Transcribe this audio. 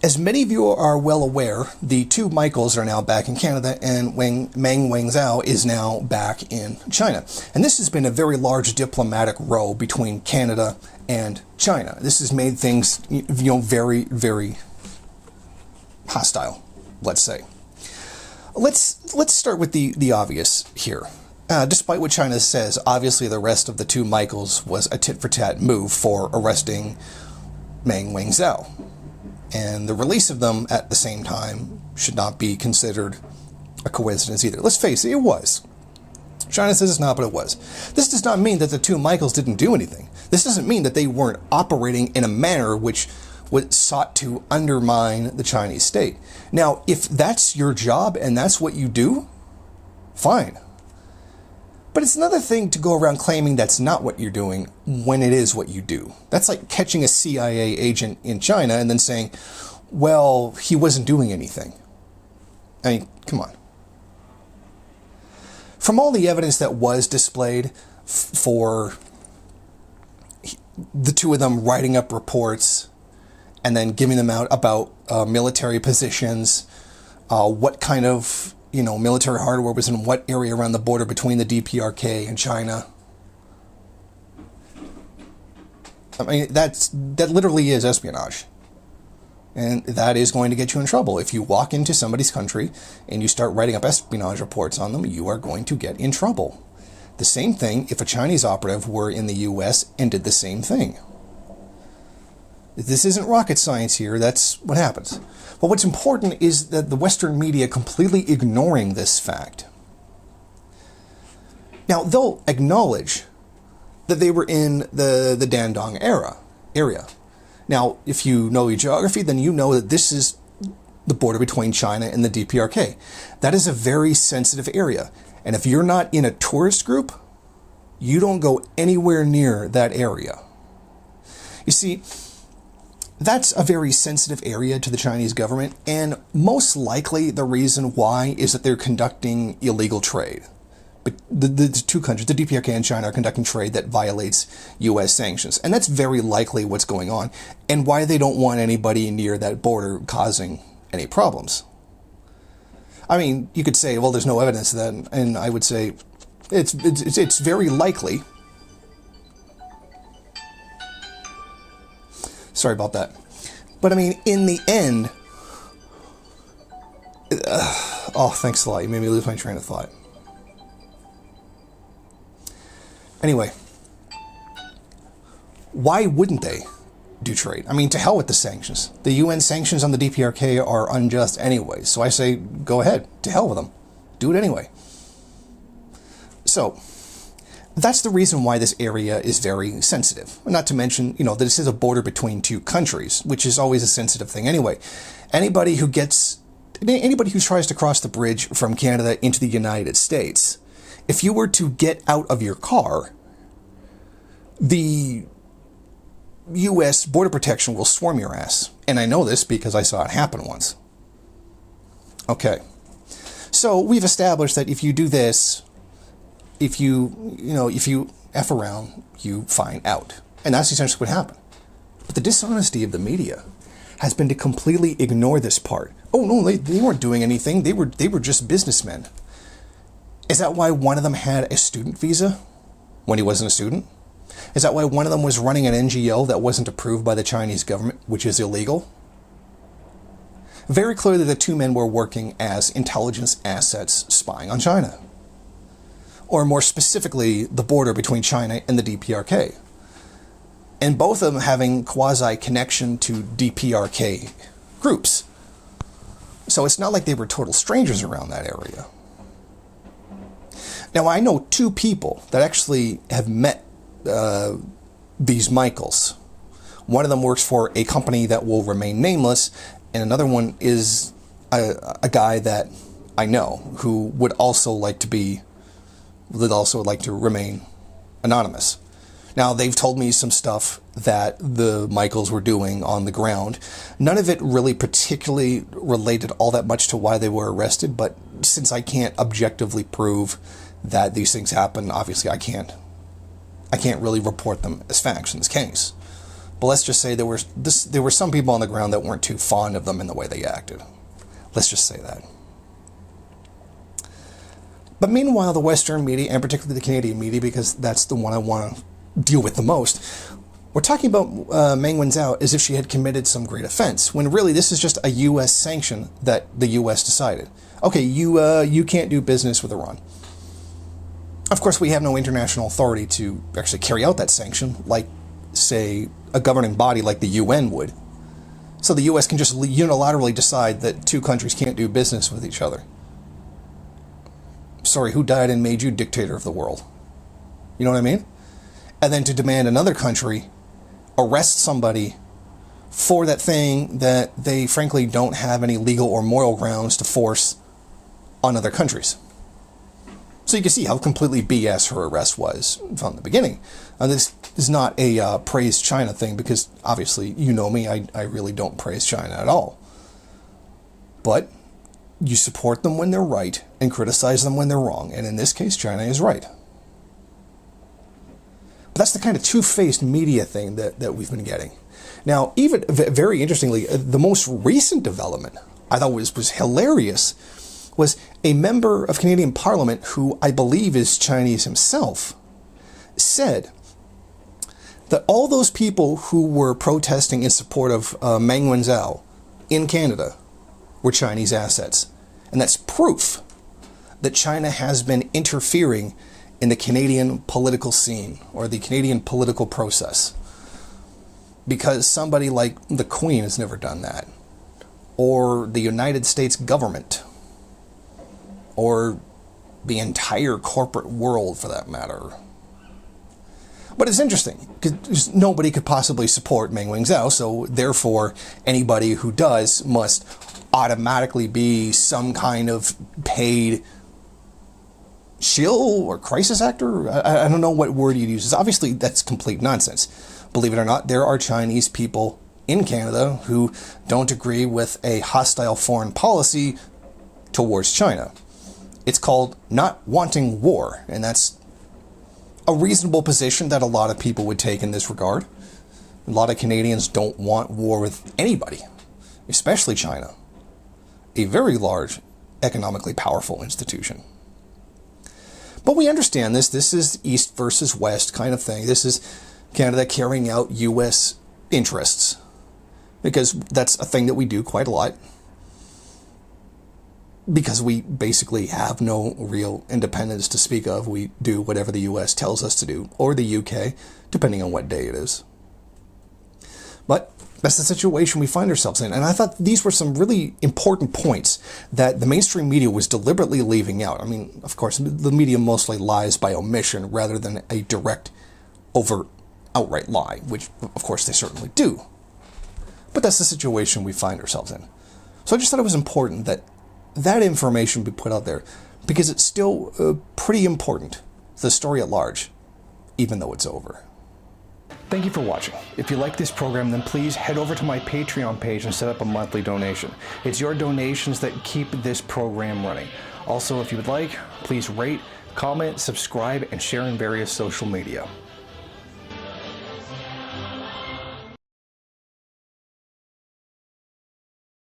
As many of you are well aware, the two Michaels are now back in Canada, and Meng Wanzhou is now back in China. And this has been a very large diplomatic row between Canada and China. This has made things, very, very hostile, let's say. Let's start with the obvious here. Despite what China says, obviously the arrest of the two Michaels was a tit-for-tat move for arresting Meng Wanzhou. And the release of them at the same time should not be considered a coincidence either. Let's face it, it was. China says it's not, but it was. This does not mean that the two Michaels didn't do anything. This doesn't mean that they weren't operating in a manner which sought to undermine the Chinese state. Now, if that's your job and that's what you do, fine. But it's another thing to go around claiming that's not what you're doing when it is what you do. That's like catching a CIA agent in China and then saying, well, he wasn't doing anything. I mean, come on. From all the evidence that was displayed for the two of them writing up reports and then giving them out about military positions, what kind of military hardware was in what area around the border between the DPRK and China. I mean, that literally is espionage. And that is going to get you in trouble. If you walk into somebody's country and you start writing up espionage reports on them, you are going to get in trouble. The same thing if a Chinese operative were in the US and did the same thing. This isn't rocket science here, that's what happens. But what's important is that the Western media completely ignoring this fact. Now, they'll acknowledge that they were in the Dandong area. Now, if you know your geography, then you know that this is the border between China and the DPRK. That is a very sensitive area. And if you're not in a tourist group, you don't go anywhere near that area. You see, that's a very sensitive area to the Chinese government, and most likely the reason why is that they're conducting illegal trade. But the two countries, the DPRK and China, are conducting trade that violates U.S. sanctions. And that's very likely what's going on, and why they don't want anybody near that border causing any problems. I mean, you could say, well, there's no evidence of that, and I would say it's very likely. Sorry about that. But I mean, in the end... oh, thanks a lot. You made me lose my train of thought. Anyway. Why wouldn't they do trade? I mean, to hell with the sanctions. The UN sanctions on the DPRK are unjust anyway. So I say, go ahead. To hell with them. Do it anyway. So... that's the reason why this area is very sensitive. Not to mention, that this is a border between two countries, which is always a sensitive thing anyway. Anybody who tries to cross the bridge from Canada into the United States, if you were to get out of your car, the U.S. Border Protection will swarm your ass. And I know this because I saw it happen once. Okay. So we've established that if you do this, if you F around, you find out. And that's essentially what happened. But the dishonesty of the media has been to completely ignore this part. Oh, no, they weren't doing anything. They were just businessmen. Is that why one of them had a student visa when he wasn't a student? Is that why one of them was running an NGO that wasn't approved by the Chinese government, which is illegal? Very clearly, the two men were working as intelligence assets spying on China. Or more specifically, the border between China and the DPRK. And both of them having quasi-connection to DPRK groups. So it's not like they were total strangers around that area. Now, I know two people that actually have met these Michaels. One of them works for a company that will remain nameless, and another one is a guy that I know who would also like to remain anonymous. Now, they've told me some stuff that the Michaels were doing on the ground. None of it really particularly related all that much to why they were arrested, but since I can't objectively prove that these things happen, obviously I can't really report them as facts in this case. But let's just say there were some people on the ground that weren't too fond of them in the way they acted. Let's just say that. But meanwhile, the Western media, and particularly the Canadian media, because that's the one I want to deal with the most, we're talking about Meng Wanzhou as if she had committed some great offense, when really this is just a U.S. sanction that the U.S. decided. Okay, you can't do business with Iran. Of course, we have no international authority to actually carry out that sanction, like, say, a governing body like the UN would. So the U.S. can just unilaterally decide that two countries can't do business with each other. Sorry, who died and made you dictator of the world? You know what I mean? And then to demand another country arrest somebody for that thing that they frankly don't have any legal or moral grounds to force on other countries. So you can see how completely BS her arrest was from the beginning. This is not a praise China thing, because obviously, you know me, I really don't praise China at all. But you support them when they're right and criticize them when they're wrong. And in this case, China is right. But that's the kind of two-faced media thing that we've been getting. Now, even very interestingly, the most recent development I thought was hilarious was a member of Canadian Parliament, who I believe is Chinese himself, said that all those people who were protesting in support of Meng Wanzhou in Canada were Chinese assets. And that's proof that China has been interfering in the Canadian political scene, or the Canadian political process. Because somebody like the Queen has never done that. Or the United States government. Or the entire corporate world, for that matter. But it's interesting, because nobody could possibly support Meng Wanzhou, so therefore anybody who does must automatically be some kind of paid shill or crisis actor. I don't know what word you'd use. Obviously, that's complete nonsense. Believe it or not, there are Chinese people in Canada who don't agree with a hostile foreign policy towards China. It's called not wanting war, and that's a reasonable position that a lot of people would take in this regard. A lot of Canadians don't want war with anybody, especially China, a very large, economically powerful institution. But we understand this. This is East versus West kind of thing. This is Canada carrying out U.S. interests, because that's a thing that we do quite a lot, because we basically have no real independence to speak of. We do whatever the U.S. tells us to do, or the U.K., depending on what day it is. But that's the situation we find ourselves in. And I thought these were some really important points that the mainstream media was deliberately leaving out. I mean, of course, the media mostly lies by omission rather than a direct, overt, outright lie, which, of course, they certainly do. But that's the situation we find ourselves in. So I just thought it was important that that information be put out there, because it's still pretty important to the story at large, even though it's over. Thank you for watching. If you like this program, then please head over to my Patreon page and set up a monthly donation. It's your donations that keep this program running. Also, if you would like, please rate, comment, subscribe, and share in various social media.